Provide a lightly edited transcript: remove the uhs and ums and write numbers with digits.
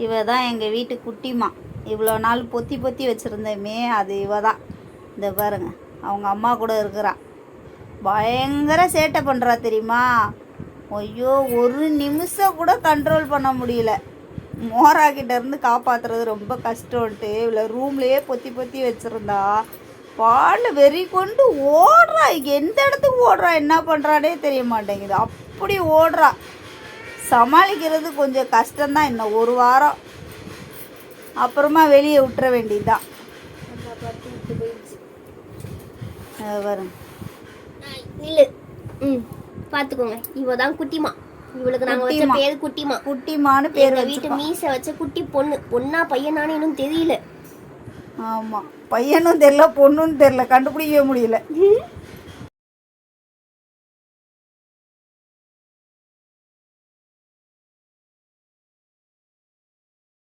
இவ தான் எங்கள் வீட்டு குட்டிமா. இவ்வளோ நாள் பொத்தி பொத்தி வச்சுருந்தேமே அது இவ தான். இந்த பாருங்க, அவங்க அம்மா கூட இருக்கிறா. பயங்கர சேட்டை பண்ணுறா தெரியுமா. ஐயோ, ஒரு நிமிஷம் கூட கண்ட்ரோல் பண்ண முடியல. மோராக்கிட்ட இருந்து காப்பாற்றுறது ரொம்ப கஷ்டம்ன்ட்டு இவ்வளோ ரூம்லேயே பொத்தி பொத்தி வச்சுருந்தா. பால் வெறி கொண்டு ஓடுறா. எந்த இடத்துக்கு ஓடுறா, என்ன பண்ணுறானே தெரிய மாட்டேங்குது. அப்படி ஓடுறா. சமாளிக்கிறது கொஞ்சம் கஷ்டம்தான். இன்னும் ஒரு வாரம் அப்புறமா வெளியே விட்டுற வேண்டியதுதான். வரும் இல்லை. பார்த்துக்கோங்க, இவ தான் குட்டிமா. இவளுக்கு நாங்கள் வச்ச பேர் குட்டிமா. குட்டிமான்னு பேர் வீட்டு மீசை வச்ச குட்டி பொண்ணு. பொண்ணா பையனானு இன்னும் தெரியல. ஆமாம், பையனும் தெரியல பொண்ணுன்னு தெரியல, கண்டுபிடிக்கவே முடியல.